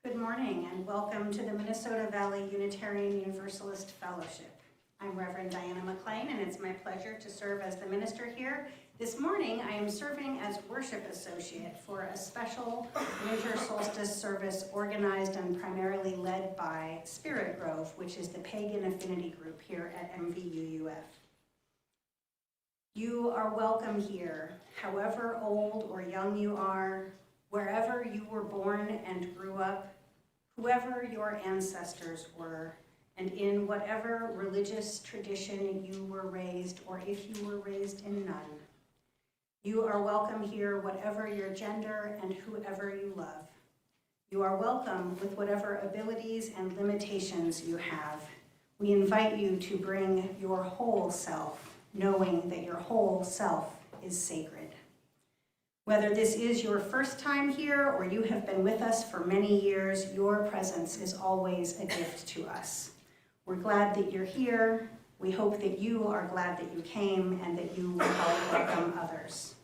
Good morning and welcome to the Minnesota Valley Unitarian Universalist Fellowship. I'm Reverend Diana McLean and it's my pleasure to serve as the minister here. This morning I am serving as worship associate for a special Winter Solstice service organized and primarily led by Spirit Grove, which is the pagan affinity group here at MVUUF. You are welcome here, however old or young you are, wherever you were born and grew up, whoever your ancestors were, and in whatever religious tradition you were raised, or if you were raised in none. You are welcome here, whatever your gender and whoever you love. You are welcome with whatever abilities and limitations you have. We invite you to bring your whole self, knowing that your whole self is sacred. Whether this is your first time here or you have been with us for many years, your presence is always a gift to us. We're glad that you're here. We hope that you are glad that you came and that you will help welcome others.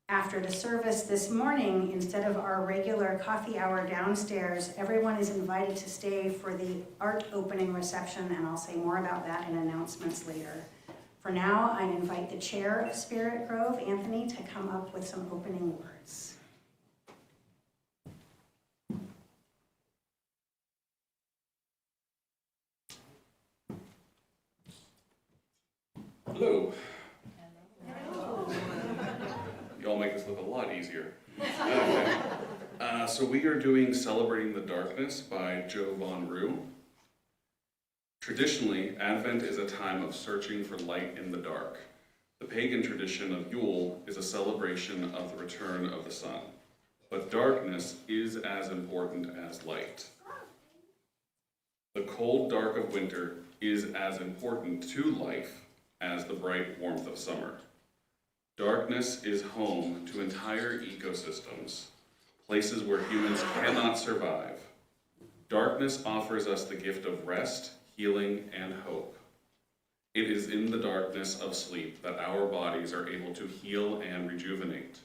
After the service this morning, instead of our regular coffee hour downstairs, everyone is invited to stay for the art opening reception, and I'll say more about that in announcements later. For now, I invite the chair of Spirit Grove, Anthony, to come up with some opening words. Hello. Y'all make this look a lot easier. Okay. So we are doing Celebrating the Darkness by Joe Von Rue. Traditionally, Advent is a time of searching for light in the dark. The pagan tradition of Yule is a celebration of the return of the sun. But darkness is as important as light. The cold dark of winter is as important to life as the bright warmth of summer. Darkness is home to entire ecosystems, places where humans cannot survive. Darkness offers us the gift of rest, healing, and hope. It is in the darkness of sleep that our bodies are able to heal and rejuvenate.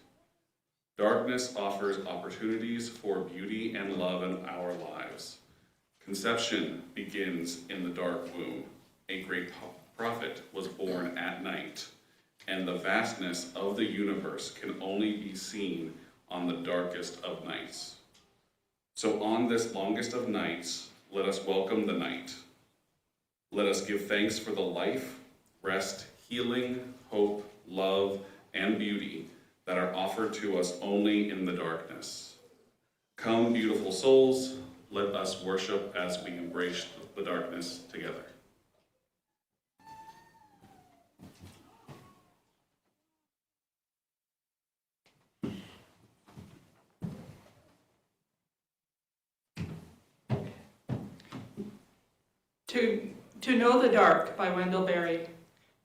Darkness offers opportunities for beauty and love in our lives. Conception begins in the dark womb. A great prophet was born at night, and the vastness of the universe can only be seen on the darkest of nights. So on this longest of nights, let us welcome the night. Let us give thanks for the life, rest, healing, hope, love, and beauty that are offered to us only in the darkness. Come, beautiful souls, let us worship as we embrace the darkness together. To know the dark by Wendell Berry.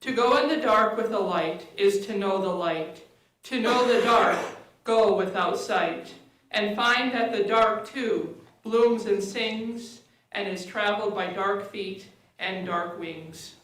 To go in the dark with the light is to know the light. To know the dark, go without sight, and find that the dark too blooms and sings and is traveled by dark feet and dark wings.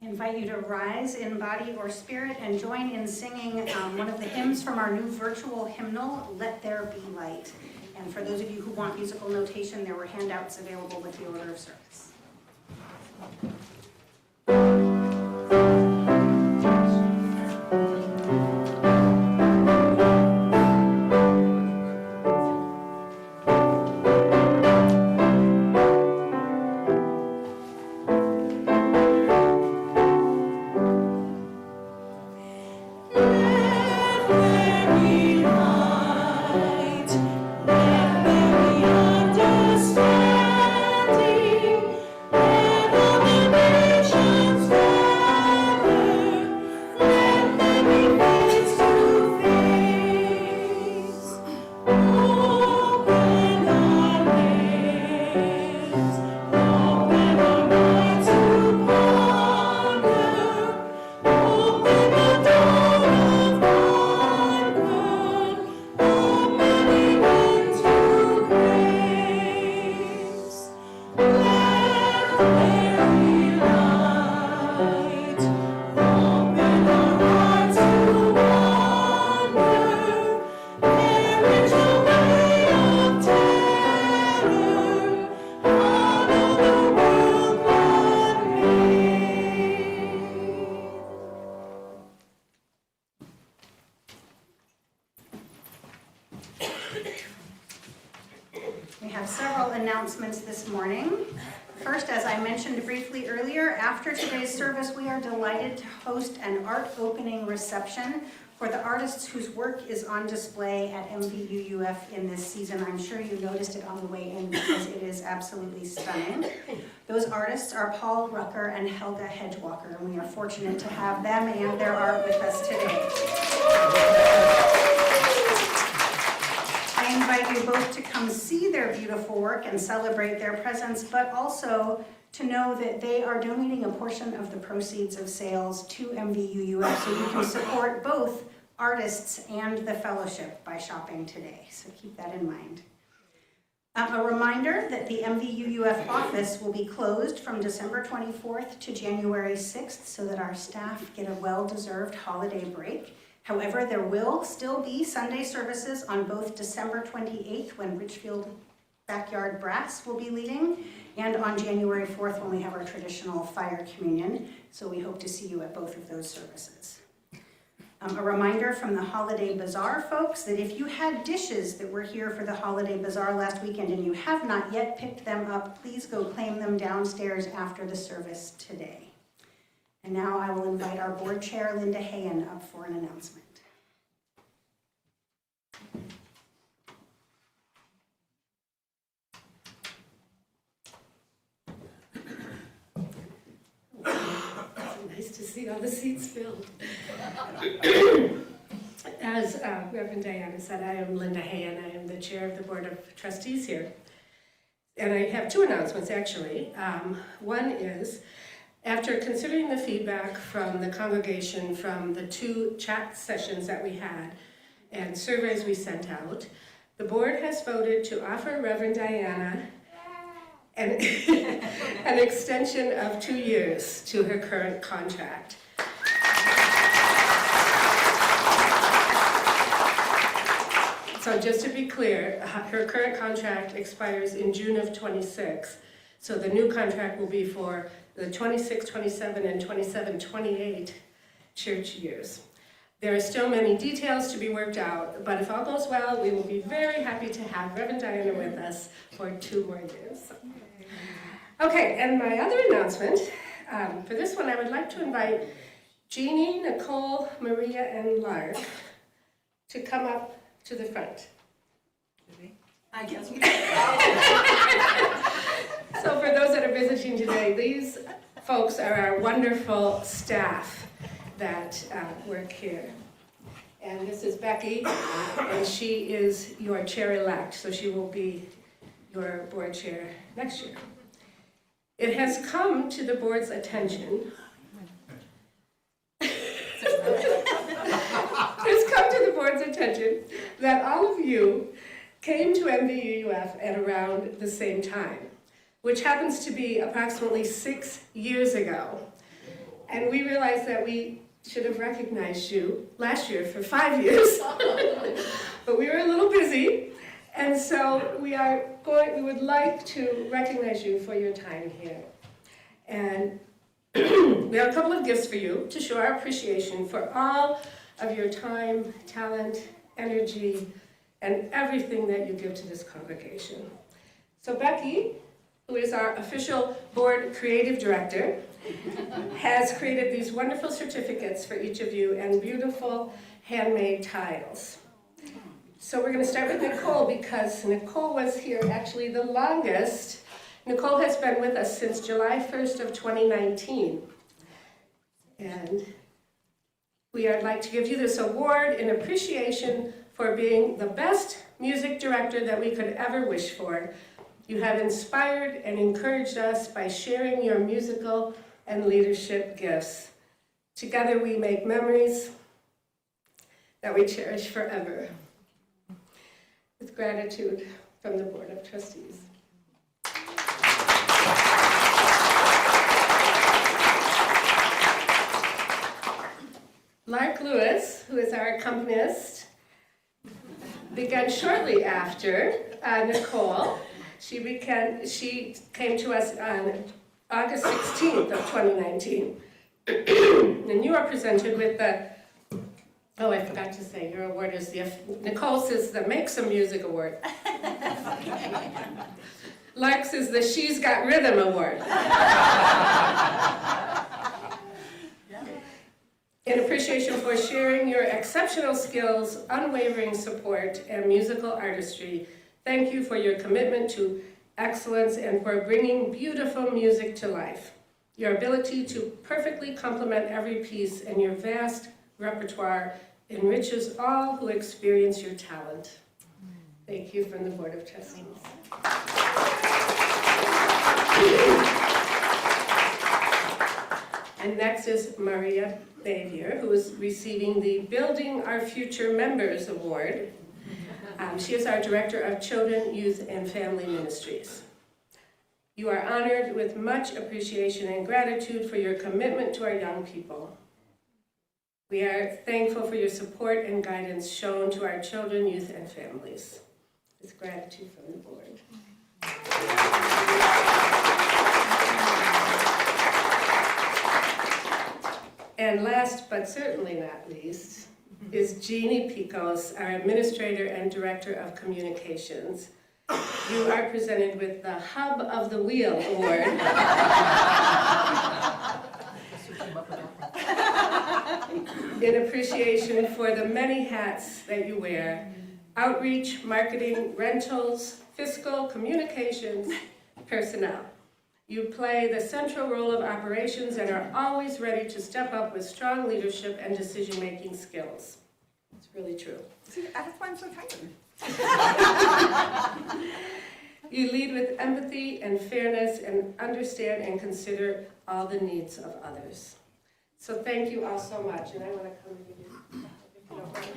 I invite you to rise in body or spirit and join in singing one of the hymns from our new virtual hymnal, Let There Be Light. And for those of you who want musical notation, there were handouts available with the order of service. We have several announcements this morning. First, as I mentioned briefly earlier, after today's service, we are delighted to host an art opening reception for the artists whose work is on display at MVUUF in this season. I'm sure you noticed it on the way in because it is absolutely stunning. Those artists are Paul Rucker and Helga Hedgewalker, and we are fortunate to have them and their art with us today. I invite you both to come see their beautiful work and celebrate their presence, but also to know that they are donating a portion of the proceeds of sales to MVUUF, so you can support both artists and the fellowship by shopping today. So keep that in mind. A reminder that the MVUUF office will be closed from December 24th to January 6th so that our staff get a well-deserved holiday break. However, there will still be Sunday services on both December 28th when Richfield Backyard Brass will be leading, and on January 4th when we have our traditional fire communion. So we hope to see you at both of those services. A reminder from the Holiday Bazaar folks that if you had dishes that were here for the Holiday Bazaar last weekend and you have not yet picked them up, please go claim them downstairs after the service today. And now I will invite our board chair, Linda Hayen, up for an announcement. Nice to see all the seats filled. As Reverend Diana said, I am Linda Hayen. I am the chair of the Board of Trustees here. And I have two announcements, actually. One is, after considering the feedback from the congregation from the 2 chat sessions that we had and surveys we sent out, the board has voted to offer Reverend Diana an extension of 2 years to her current contract. So just to be clear, her current contract expires in June of 26. So the new contract will be for the 26, 27, and 27, 28 church years. There are still many details to be worked out, but if all goes well, we will be very happy to have Reverend Diana with us for 2 more years. Okay, and my other announcement, for this one, I would like to invite Jeannie, Nicole, Maria, and Lark to come up to the front. I guess we So for those that are visiting today, these folks are our wonderful staff that work here. And this is Becky, and she is your chair-elect, so she will be your board chair next year. It has come to the board's attention. It's come to the board's attention that all of you came to MVUUF at around the same time, which happens to be approximately 6 years ago. And we realized that we should have recognized you last year for 5 years, but we were a little busy. And so we would like to recognize you for your time here. And we have a couple of gifts for you to show our appreciation for all of your time, talent, energy, and everything that you give to this congregation. So Becky, who is our official board creative director, has created these wonderful certificates for each of you and beautiful handmade tiles. So we're going to start with Nicole because Nicole was here actually the longest. Nicole has been with us since July 1st of 2019. And we would like to give you this award in appreciation for being the best music director that we could ever wish for. You have inspired and encouraged us by sharing your musical and leadership gifts. Together we make memories that we cherish forever. With gratitude from the Board of Trustees. Lark Lewis, who is our accompanist, began shortly after Nicole. She came to us on August 16th of 2019. And you are presented with the, oh, I forgot to say, your award is Nicole's is the Make Some Music Award. Lex is the She's Got Rhythm Award. In appreciation for sharing your exceptional skills, unwavering support, and musical artistry, thank you for your commitment to excellence and for bringing beautiful music to life. Your ability to perfectly complement every piece and your vast repertoire enriches all who experience your talent. Thank you from the Board of Trustees. And next is Maria Xavier, who is receiving the Building Our Future Members Award. She is our Director of Children, Youth, and Family Ministries. You are honored with much appreciation and gratitude for your commitment to our young people. We are thankful for your support and guidance shown to our children, youth, and families. With gratitude from the board. And last but certainly not least is Jeannie Picos, our Administrator and Director of Communications. You are presented with the Hub of the Wheel Award. In appreciation for the many hats that you wear: outreach, marketing, rentals, fiscal, communications, personnel. You play the central role of operations and are always ready to step up with strong leadership and decision-making skills. It's really true. See, that's why I'm so tired. You lead with empathy and fairness and understand and consider all the needs of others. So thank you all so much, and I want to come to you if you don't mind.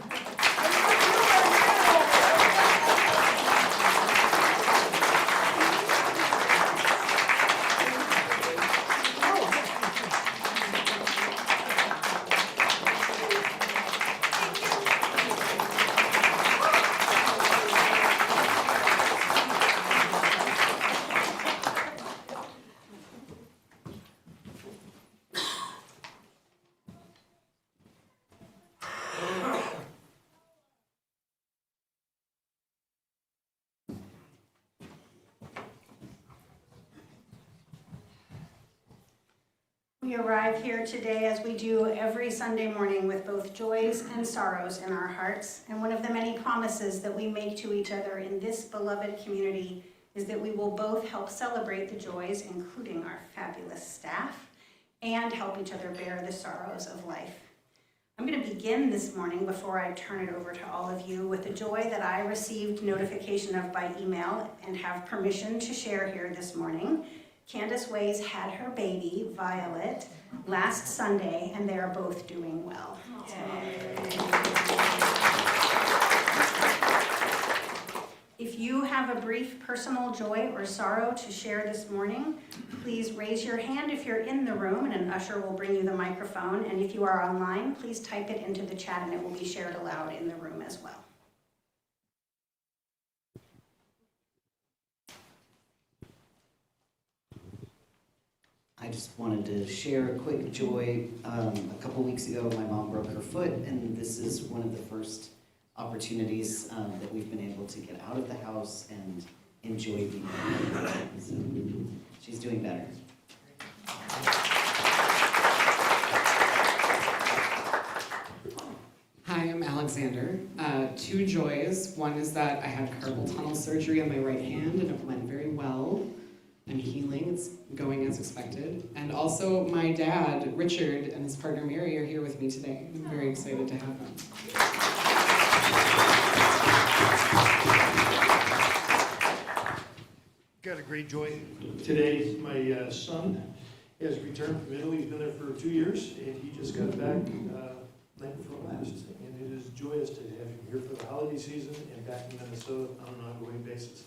We arrive here today, as we do every Sunday morning, with both joys and sorrows in our hearts. And one of the many promises that we make to each other in this beloved community is that we will both help celebrate the joys, including our fabulous staff, and help each other bear the sorrows of life. I'm going to begin this morning, before I turn it over to all of you, with a joy that I received notification of by email and have permission to share here this morning. Candace Ways had her baby, Violet, last Sunday, and they are both doing well. If you have a brief personal joy or sorrow to share this morning, please raise your hand if you're in the room, and an usher will bring you the microphone. And if you are online, please type it into the chat, and it will be shared aloud in the room as well. I just wanted to share a quick joy. A couple weeks ago, my mom broke her foot, and this is one of the first opportunities that we've been able to get out of the house and enjoy being there. So she's doing better. Hi, I'm Alexander. Two joys. One is that I had carpal tunnel surgery on my right hand, and it went very well. I'm healing, it's going as expected. And also my dad, Richard, and his partner Mary are here with me today. I'm very excited to have them. Got a great joy today. My son has returned from Italy. He's been there for 2 years, and he just got back night before last. And it is joyous to have him here for the holiday season and back in Minnesota on an ongoing basis.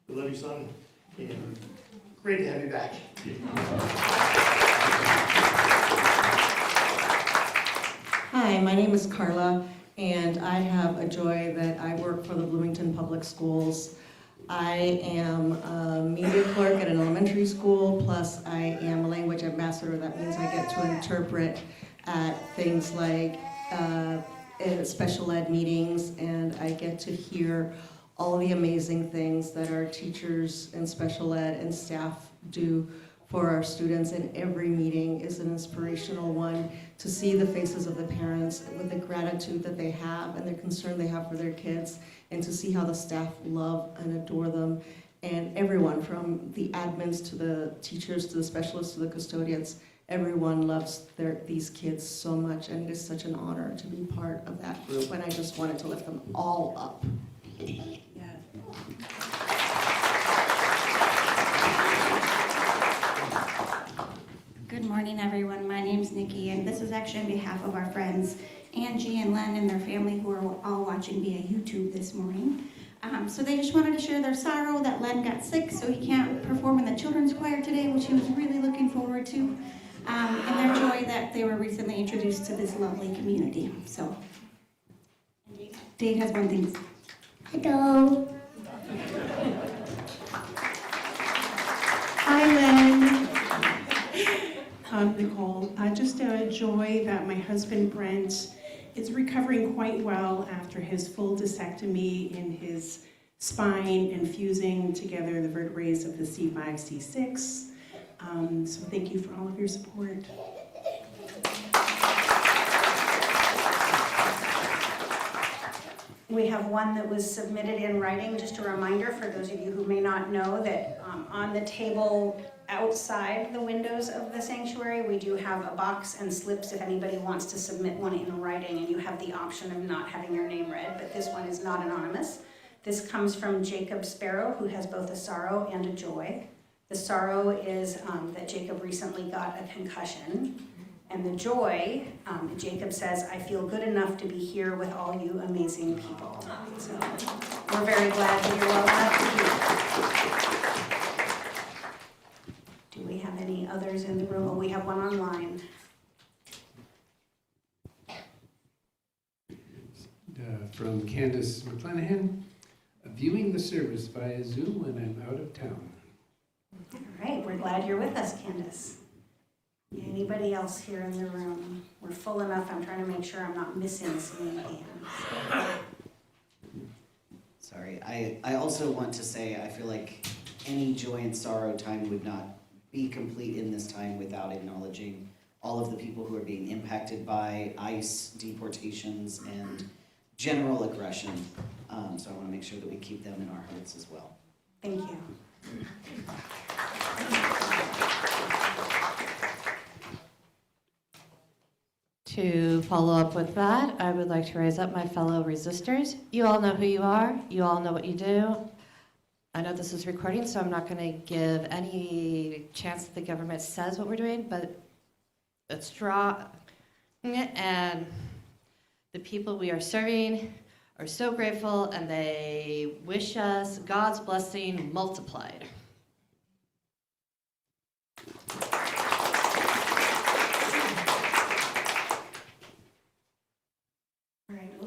We love you, son, and great to have you back. Hi, my name is Carla, and I have a joy that I work for the Bloomington Public Schools. I am a media clerk at an elementary school, plus I am a language ambassador. That means I get to interpret at things like special ed meetings, and I get to hear all the amazing things that our teachers and special ed and staff do for our students, and every meeting is an inspirational one to see the faces of the parents with the gratitude that they have and the concern they have for their kids, and to see how the staff love and adore them. And everyone, from the admins to the teachers to the specialists to the custodians, everyone loves these kids so much, and it is such an honor to be part of that group, and I just wanted to lift them all up. Good morning, everyone. My name's Nikki, and this is actually on behalf of our friends Angie and Len and their family who are all watching via YouTube this morning. So they just wanted to share their sorrow that Len got sick, so he can't perform in the children's choir today, which he was really looking forward to, and their joy that they were recently introduced to this lovely community. So, Dave has one thing. Hello. Hi, Len. Nicole. Just a joy that my husband Brent is recovering quite well after his full discectomy in his spine and fusing together the vertebrae of the C5, C6. So thank you for all of your support. We have one that was submitted in writing. Just a reminder for those of you who may not know that on the table outside the windows of the sanctuary, we do have a box and slips if anybody wants to submit one in writing, and you have the option of not having your name read, but this one is not anonymous. This comes from Jacob Sparrow, who has both a sorrow and a joy. The sorrow is that Jacob recently got a concussion, and the joy, Jacob says, I feel good enough to be here with all you amazing people. So we're very glad that you're well enough to be here. Do we have any others in the room? Oh, we have one online. From Candace McLean, viewing the service via Zoom when I'm out of town. All right, we're glad you're with us, Candace. Anybody else here in the room? We're full enough. I'm trying to make sure I'm not missing some hands. Sorry, I also want to say I feel like any joy and sorrow time would not be complete in this time without acknowledging all of the people who are being impacted by ICE, deportations, and general aggression. So I want to make sure that we keep them in our hearts as well. Thank you. To follow up with that, I would like to raise up my fellow resistors. You all know who you are. You all know what you do. I know this is recording, so I'm not going to give any chance that the government says what we're doing, but it's strong. And the people we are serving are so grateful, and they wish us God's blessing multiplied.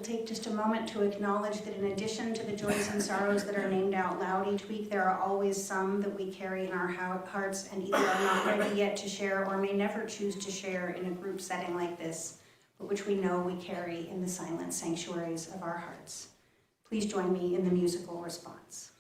Take just a moment to acknowledge that in addition to the joys and sorrows that are named out loud each week, there are always some that we carry in our hearts and either are not ready yet to share or may never choose to share in a group setting like this, but which we know we carry in the silent sanctuaries of our hearts. Please join me in the musical response.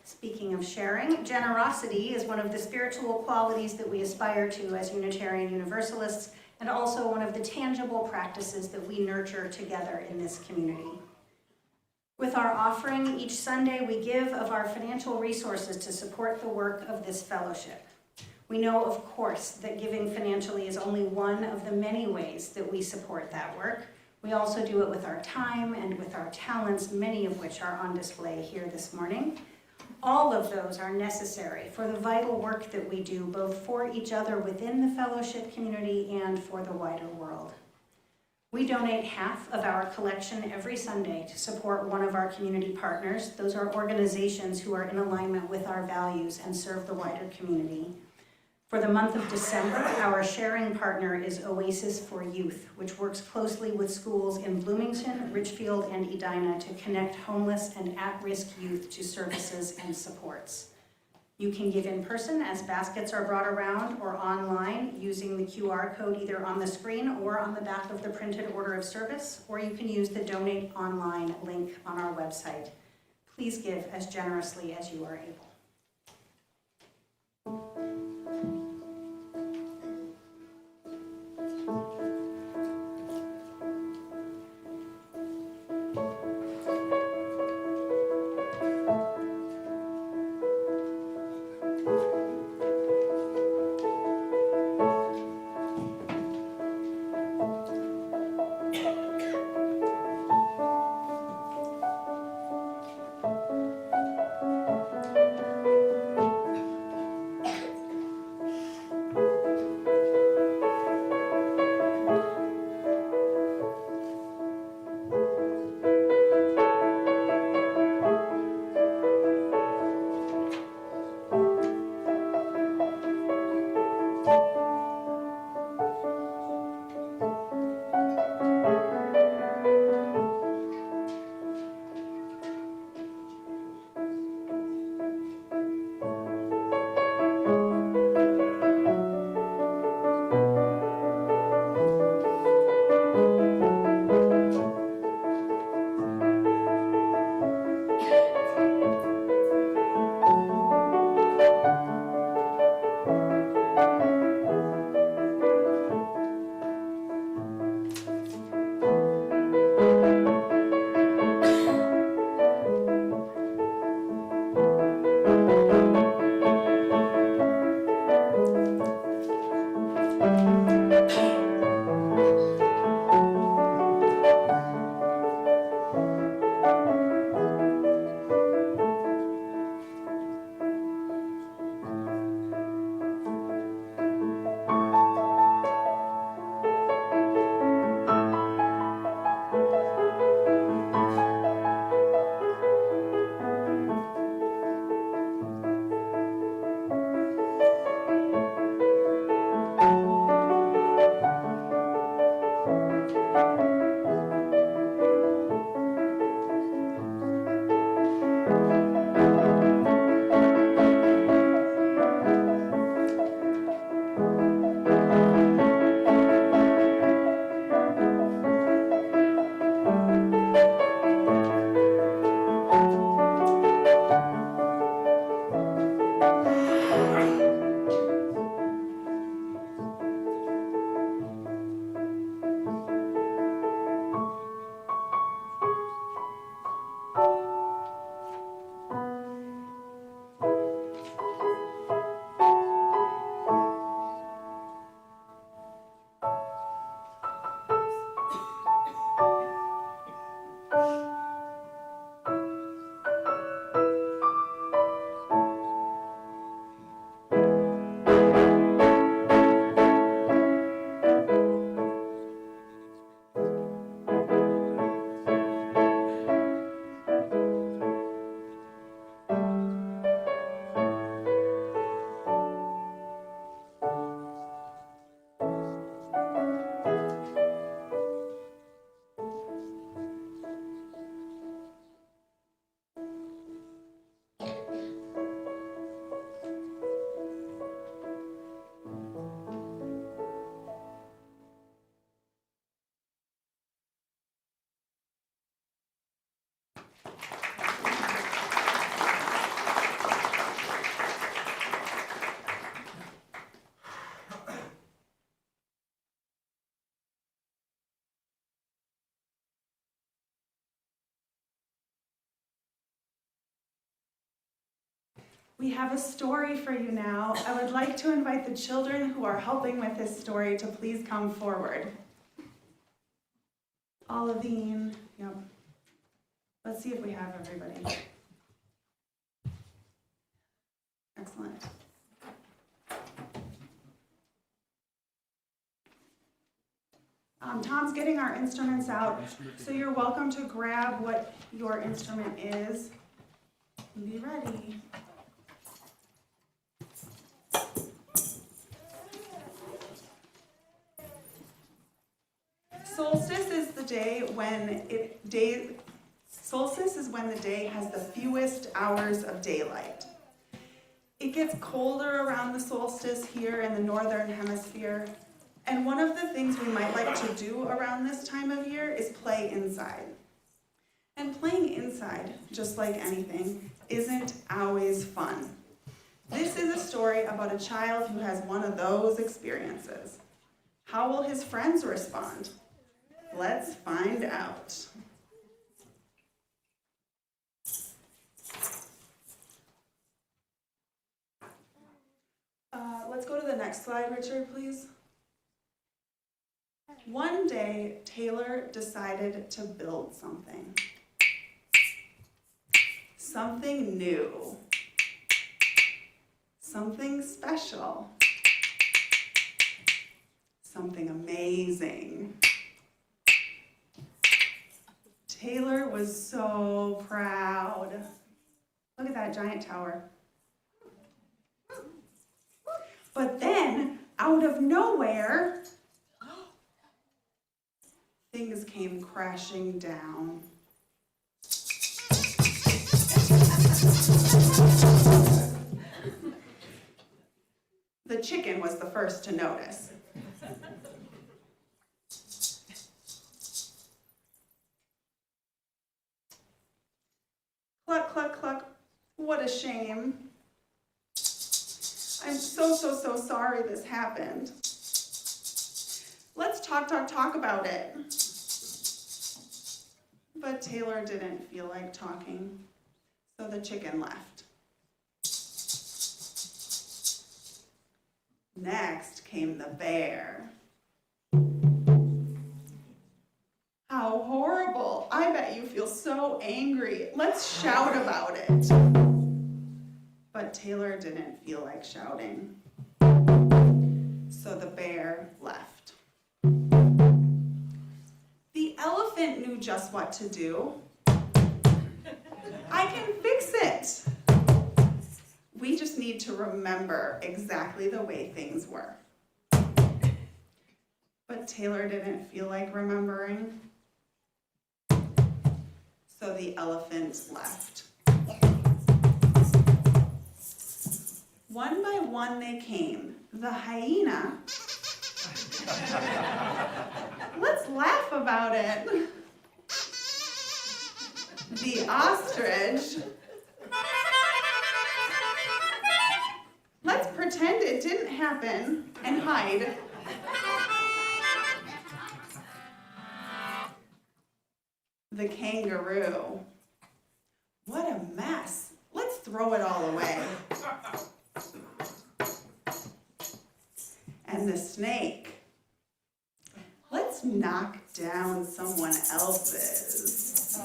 Speaking of sharing, generosity is one of the spiritual qualities that we aspire to as Unitarian Universalists, and also one of the tangible practices that we nurture together in this community. With our offering each Sunday, we give of our financial resources to support the work of this fellowship. We know, of course, that giving financially is only one of the many ways that we support that work. We also do it with our time and with our talents, many of which are on display here this morning. All of those are necessary for the vital work that we do, both for each other within the fellowship community and for the wider world. We donate half of our collection every Sunday to support one of our community partners. Those are organizations who are in alignment with our values and serve the wider community. For the month of December, our sharing partner is Oasis for Youth, which works closely with schools in Bloomington, Richfield, and Edina to connect homeless and at-risk youth to services and supports. You can give in person as baskets are brought around, or online using the QR code either on the screen or on the back of the printed order of service, or you can use the Donate Online link on our website. Please give as generously as you are able. We have a story for you now. I would like to invite the children who are helping with this story to please come forward. Olavine, yep. Let's see if we have everybody. Sean's getting our instruments out, so you're welcome to grab what your instrument is and be ready. Solstice is the day when solstice is when the day has the fewest hours of daylight. It gets colder around the solstice here in the northern hemisphere, and one of the things we might like to do around this time of year is play inside. And playing inside, just like anything, isn't always fun. This is a story about a child who has one of those experiences. How will his friends respond? Let's find out. Let's go to the next slide, Richard, please. One day, Taylor decided to build something. Something new. Something special. Something amazing. Taylor was so proud. Look at that giant tower. But then, out of nowhere, things came crashing down. The chicken was the first to notice. Cluck, cluck, cluck. What a shame. I'm so sorry this happened. Let's talk about it. But Taylor didn't feel like talking, so the chicken left. Next came the bear. How horrible. I bet you feel so angry. Let's shout about it. But Taylor didn't feel like shouting, so the bear left. The elephant knew just what to do. I can fix it. We just need to remember exactly the way things were. But Taylor didn't feel like remembering, so the elephant left. One by one they came. The hyena. Let's laugh about it. The ostrich. Let's pretend it didn't happen and hide. The kangaroo. What a mess. Let's throw it all away. And the snake. Let's knock down someone else's.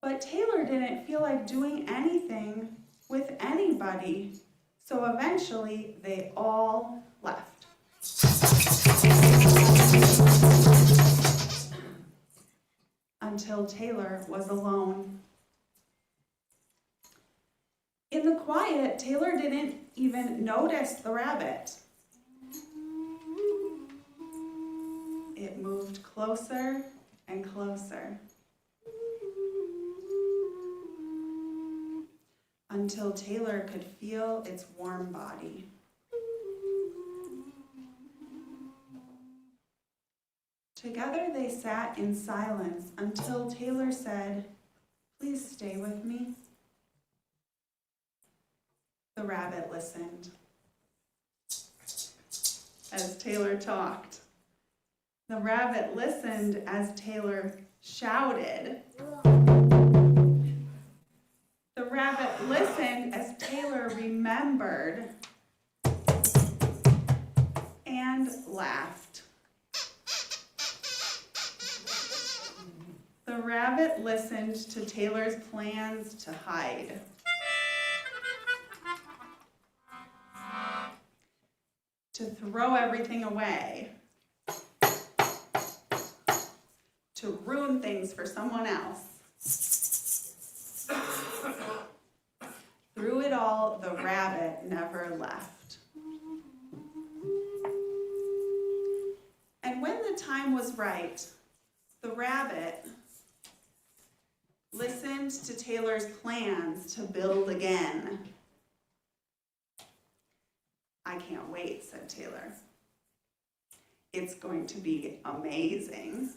But Taylor didn't feel like doing anything with anybody, so eventually they all left. Until Taylor was alone. In the quiet, Taylor didn't even notice the rabbit. It moved closer and closer until Taylor could feel its warm body. Together they sat in silence until Taylor said, "Please stay with me." The rabbit listened as Taylor talked. The rabbit listened as Taylor shouted. The rabbit listened as Taylor remembered and laughed. The rabbit listened to Taylor's plans to hide. to throw everything away, to ruin things for someone else. Through it all, the rabbit never left. And when the time was right, the rabbit listened to Taylor's plans to build again. "I can't wait," said Taylor. "It's going to be amazing."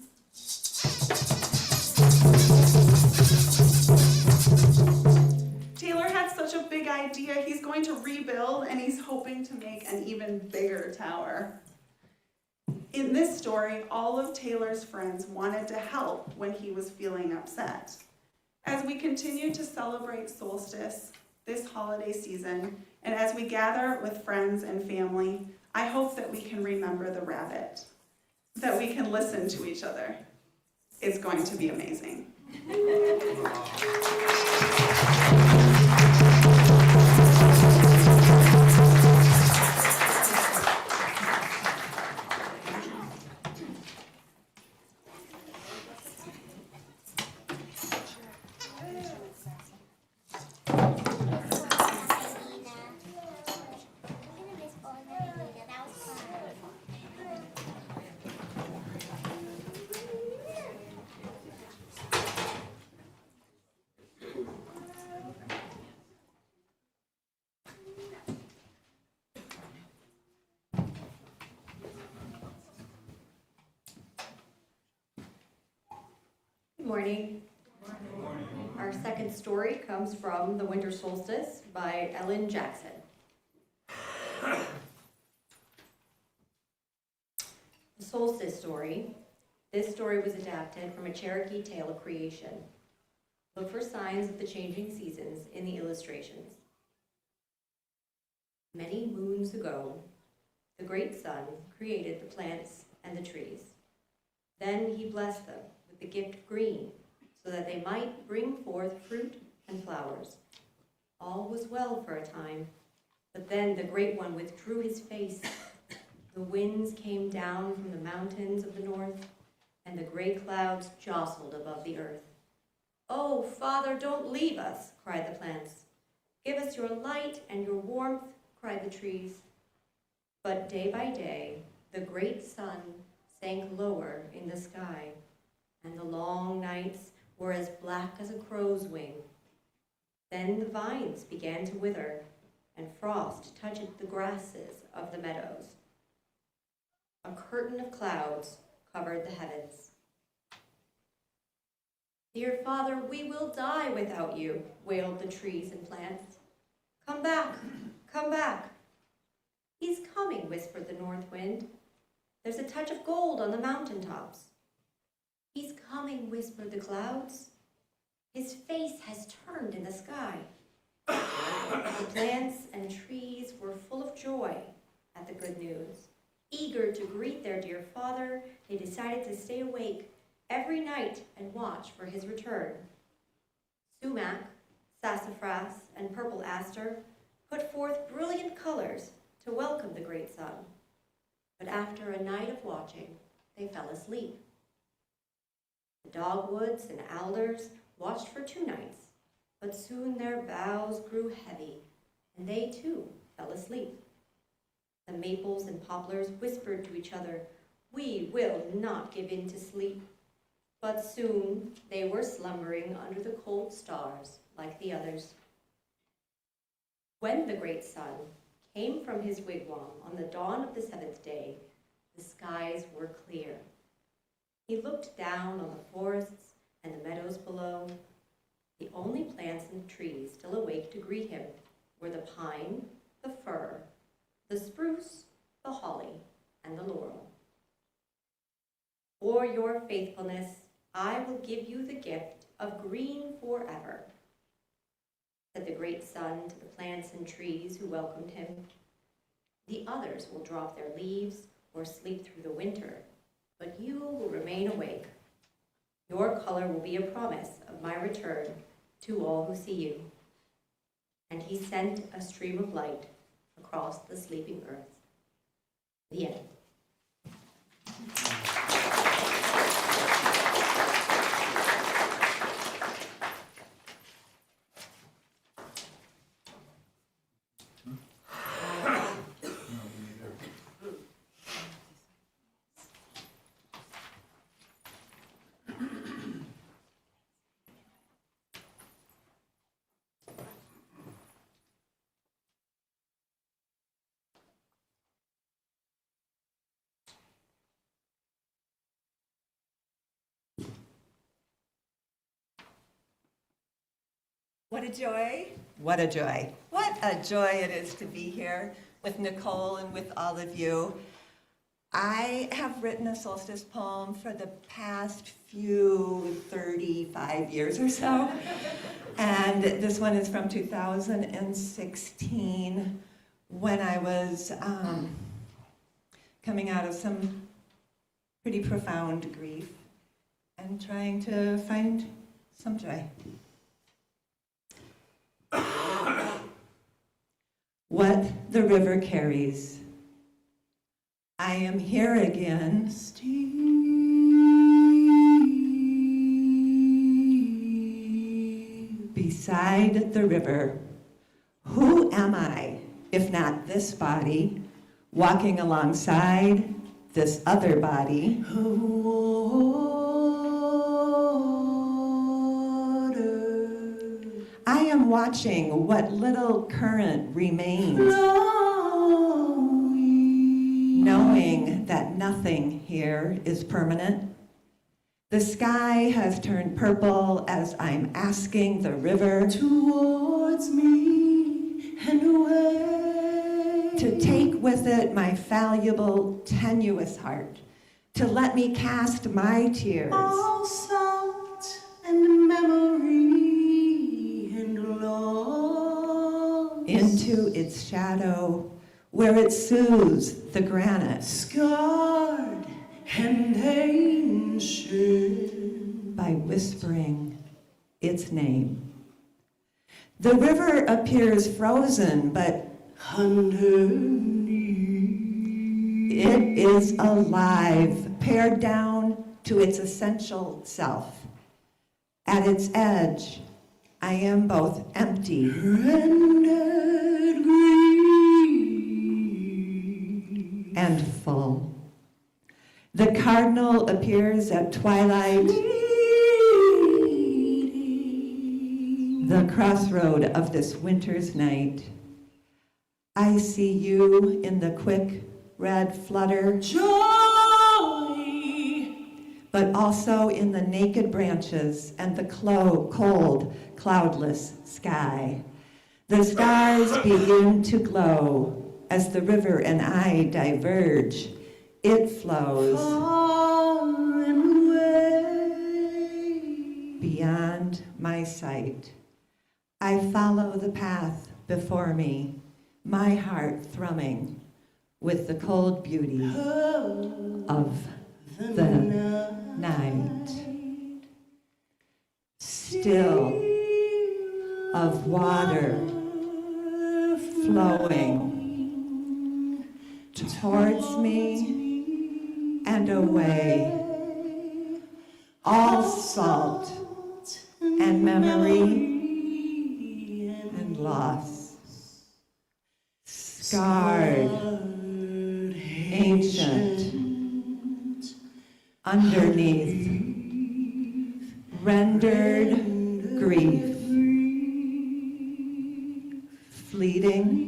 Taylor had such a big idea. He's going to rebuild, and he's hoping to make an even bigger tower. In this story, all of Taylor's friends wanted to help when he was feeling upset. As we continue to celebrate solstice this holiday season, and as we gather with friends and family, I hope that we can remember the rabbit, that we can listen to each other. It's going to be amazing. Good morning. Our second story comes from The Winter Solstice by Ellen Jackson. The Solstice Story. This story was adapted from a Cherokee tale of creation. Look for signs of the changing seasons in the illustrations. Many moons ago, the great sun created the plants and the trees. Then he blessed them with the gift of green, so that they might bring forth fruit and flowers. All was well for a time, but then the Great One withdrew his face. The winds came down from the mountains of the north, and the gray clouds jostled above the earth. "Oh, Father, don't leave us," cried the plants. "Give us your light and your warmth," cried the trees. But day by day, the great sun sank lower in the sky, and the long nights were as black as a crow's wing. Then the vines began to wither, and frost touched the grasses of the meadows. A curtain of clouds covered the heavens. "Dear Father, we will die without you," wailed the trees and plants. "Come back, come back." "He's coming," whispered the north wind. "There's a touch of gold on the mountaintops." "He's coming," whispered the clouds. "His face has turned in the sky." The plants and trees were full of joy at the good news. Eager to greet their dear father, they decided to stay awake every night and watch for his return. Sumac, sassafras, and purple aster put forth brilliant colors to welcome the great sun. But after a night of watching, they fell asleep. The dogwoods and alders watched for 2 nights, but soon their boughs grew heavy, and they too fell asleep. The maples and poplars whispered to each other, "We will not give in to sleep." But soon they were slumbering under the cold stars like the others. When the great sun came from his wigwam on the dawn of the 7th day, the skies were clear. He looked down on the forests and the meadows below. The only plants and trees still awake to greet him were the pine, the fir, the spruce, the holly, and the laurel. "For your faithfulness, I will give you the gift of green forever," said the great sun to the plants and trees who welcomed him. "The others will drop their leaves or sleep through the winter, but you will remain awake. Your color will be a promise of my return to all who see you." And he sent a stream of light across the sleeping earth. The end. What a joy. What a joy. What a joy it is to be here with Nicole and with all of you. I have written a solstice poem for the past 35 years or so. And this one is from 2016 when I was coming out of some pretty profound grief and trying to find some joy. What the river carries. I am here again, beside the river. Who am I, if not this body, walking alongside this other body? I am watching what little current remains, knowing that nothing here is permanent. The sky has turned purple as I'm asking the river towards me and away to take with it my fallible, tenuous heart, to let me cast my tears. All salt and memory into its shadow, where it soothes the granite, scarred and ancient, by whispering its name. The river appears frozen, but underneath it is alive, pared down to its essential self. At its edge, I am both empty and full. The cardinal appears at twilight, the crossroad of this winter's night. I see you in the quick red flutter, joy, but also in the naked branches and the cold, cloudless sky. The stars begin to glow as the river and I diverge. It flows far and away beyond my sight. I follow the path before me, my heart thrumming with the cold beauty of the night. Still of water flowing towards me and away. All salt and memory and loss. Scarred, ancient, underneath, rendered grief, fleeting,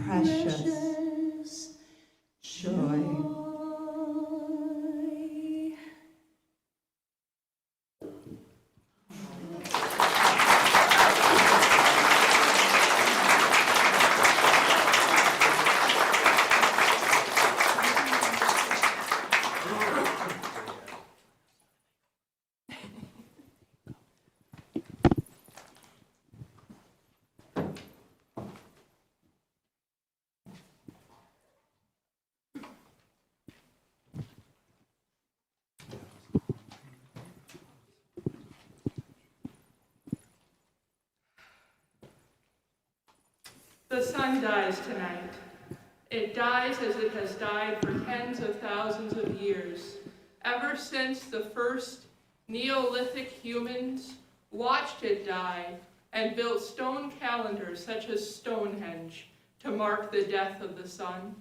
precious joy. The sun dies tonight, It dies as it has died for tens of thousands of years, ever since the first Neolithic humans watched it die and built stone calendars such as Stonehenge to mark the death of the sun.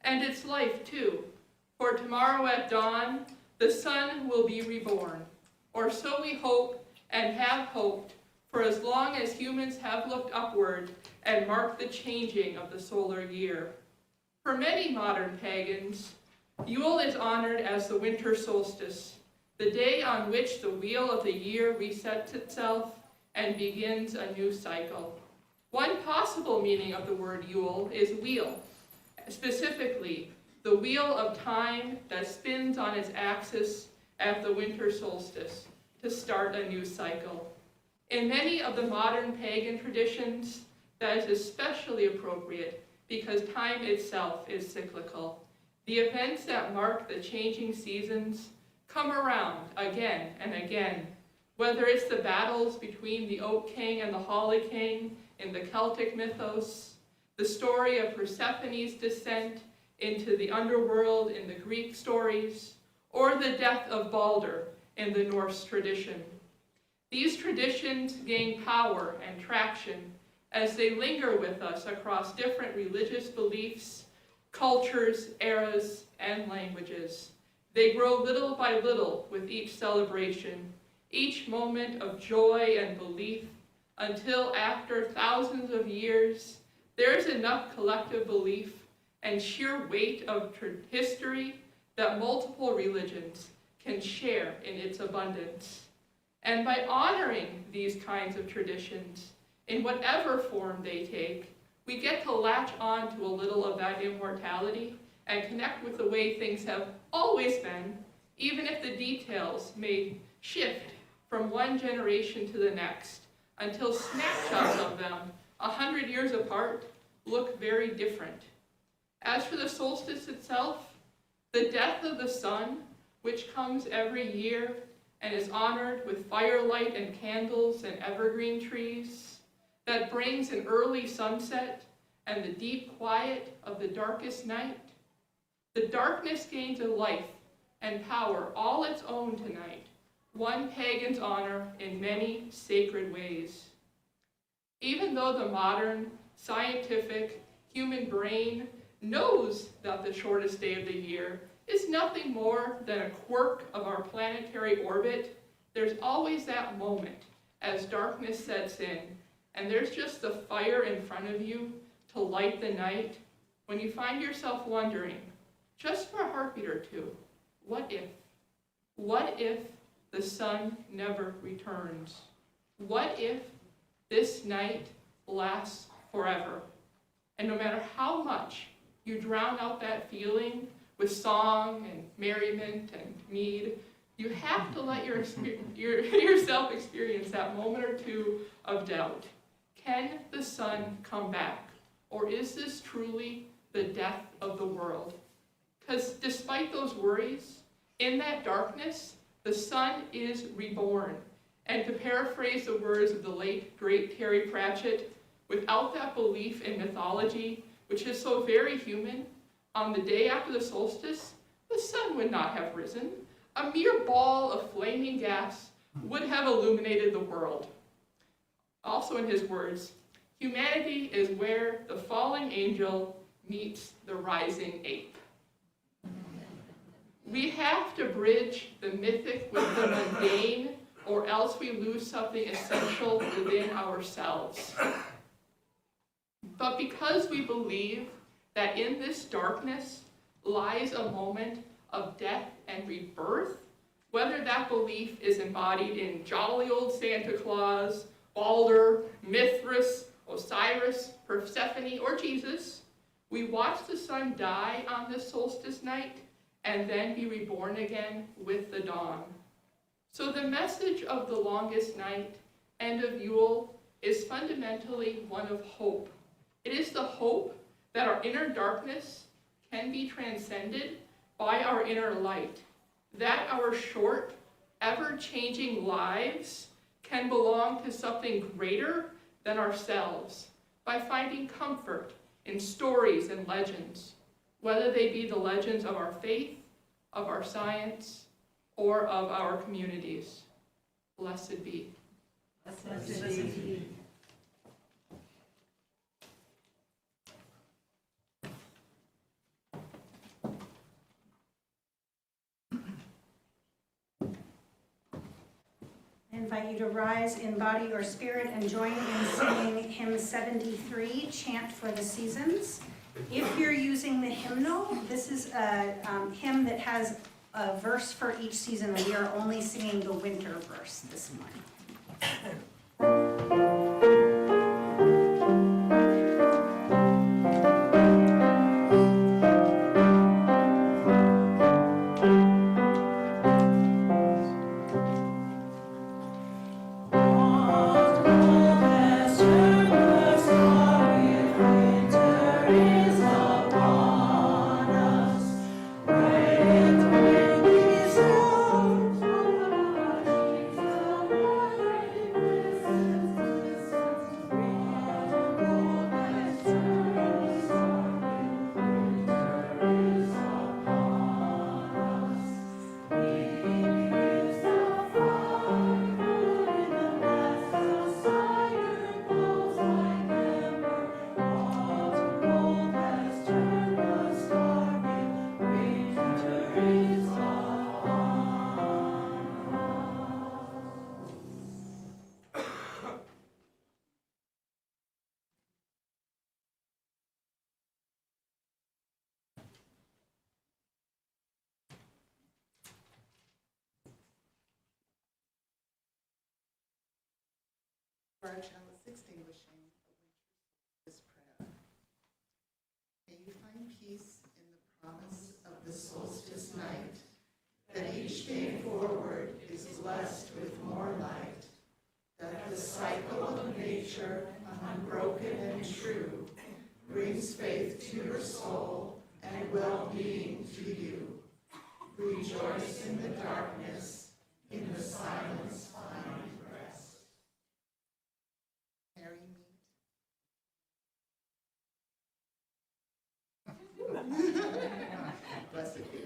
And its life too, for tomorrow at dawn, the sun will be reborn, or so we hope and have hoped for as long as humans have looked upward and marked the changing of the solar year. For many modern pagans, Yule is honored as the winter solstice, the day on which the wheel of the year resets itself and begins a new cycle. One possible meaning of the word Yule is wheel, specifically the wheel of time that spins on its axis at the winter solstice to start a new cycle. In many of the modern pagan traditions, that is especially appropriate because time itself is cyclical. The events that mark the changing seasons come around again and again, whether it's the battles between the Oak King and the Holly King in the Celtic mythos, the story of Persephone's descent into the underworld in the Greek stories, or the death of Balder in the Norse tradition. These traditions gain power and traction as they linger with us across different religious beliefs, cultures, eras, and languages. They grow little by little with each celebration, each moment of joy and belief, until after thousands of years, there is enough collective belief and sheer weight of history that multiple religions can share in its abundance. And by honoring these kinds of traditions, in whatever form they take, we get to latch on to a little of that immortality and connect with the way things have always been, even if the details may shift from one generation to the next, until snapshots of them, 100 years apart, look very different. As for the solstice itself, the death of the sun, which comes every year and is honored with firelight and candles and evergreen trees, that brings an early sunset and the deep quiet of the darkest night. The darkness gains a life and power all its own tonight, one pagan's honor in many sacred ways. Even though the modern, scientific, human brain knows that the shortest day of the year is nothing more than a quirk of our planetary orbit, there's always that moment as darkness sets in, and there's just the fire in front of you to light the night, when you find yourself wondering, just for a heartbeat or two, what if? What if the sun never returns? What if this night lasts forever? And no matter how much you drown out that feeling with song and merriment and mead, you have to let yourself experience that moment or two of doubt. Can the sun come back? Or is this truly the death of the world? Because despite those worries, in that darkness, the sun is reborn. And to paraphrase the words of the late, great Terry Pratchett, without that belief in mythology, which is so very human, on the day after the solstice, the sun would not have risen. A mere ball of flaming gas would have illuminated the world. Also in his words, humanity is where the falling angel meets the rising ape. We have to bridge the mythic with the mundane, or else we lose something essential within ourselves. But because we believe that in this darkness lies a moment of death and rebirth, whether that belief is embodied in jolly old Santa Claus, Balder, Mithras, Osiris, Persephone, or Jesus, we watch the sun die on this solstice night and then be reborn again with the dawn. So the message of the longest night and of Yule is fundamentally one of hope. It is the hope that our inner darkness can be transcended by our inner light, that our short, ever-changing lives can belong to something greater than ourselves by finding comfort in stories and legends, whether they be the legends of our faith, of our science, or of our communities. Blessed be. Blessed be. I invite you to rise in body or spirit and join in singing hymn 73, Chant for the Seasons. If you're using the hymnal, this is a hymn that has a verse for each season, and we are only singing the winter verse this morning. For our chalice extinguishing, this prayer. May you find peace in the promise of the solstice night, that each day forward is blessed with more light, that the cycle of nature, unbroken and true, brings faith to your soul and well-being to you. Rejoice in the darkness, in the silence find rest. Merry meet. Blessed be.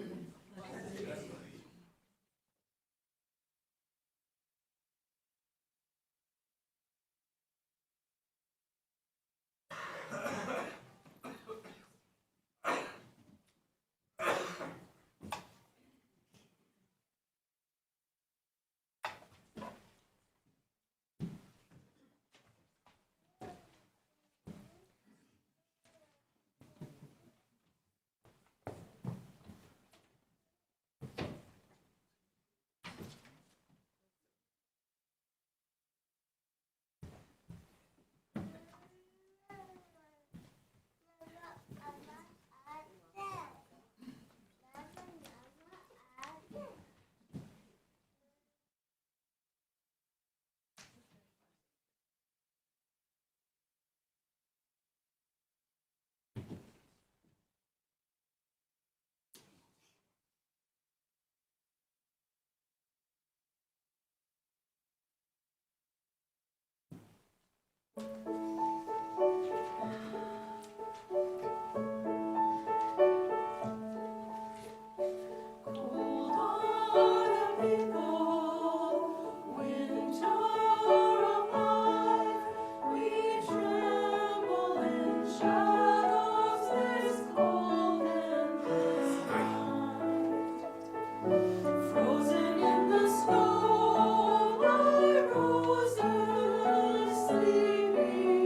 Sleeping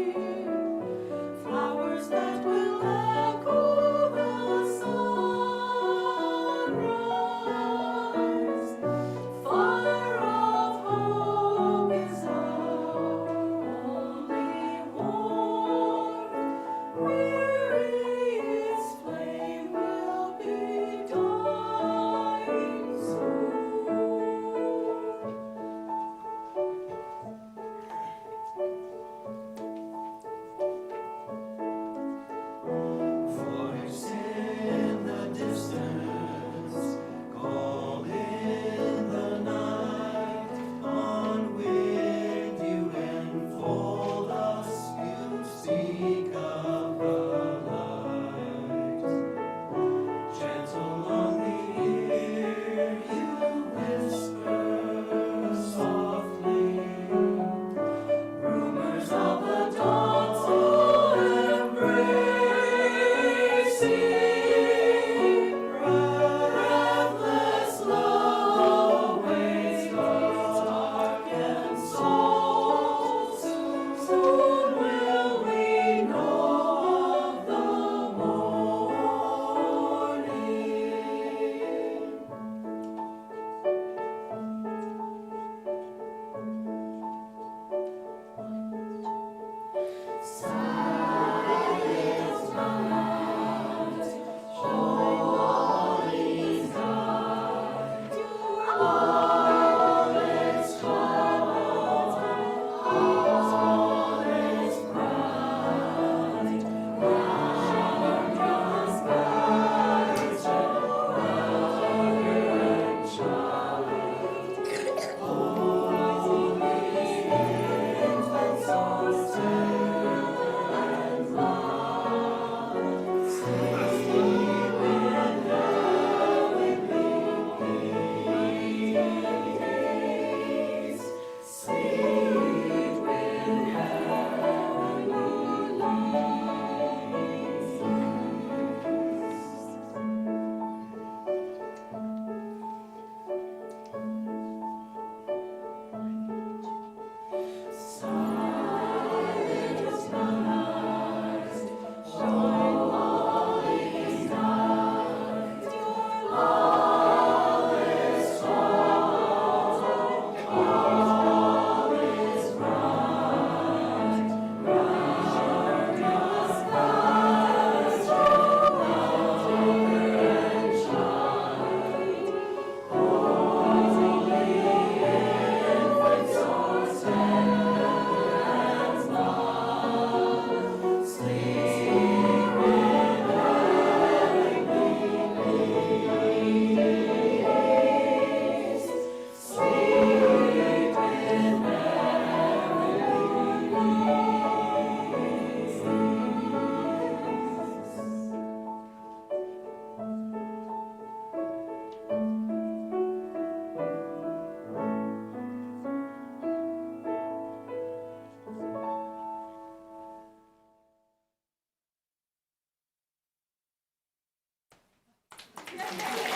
Thank you.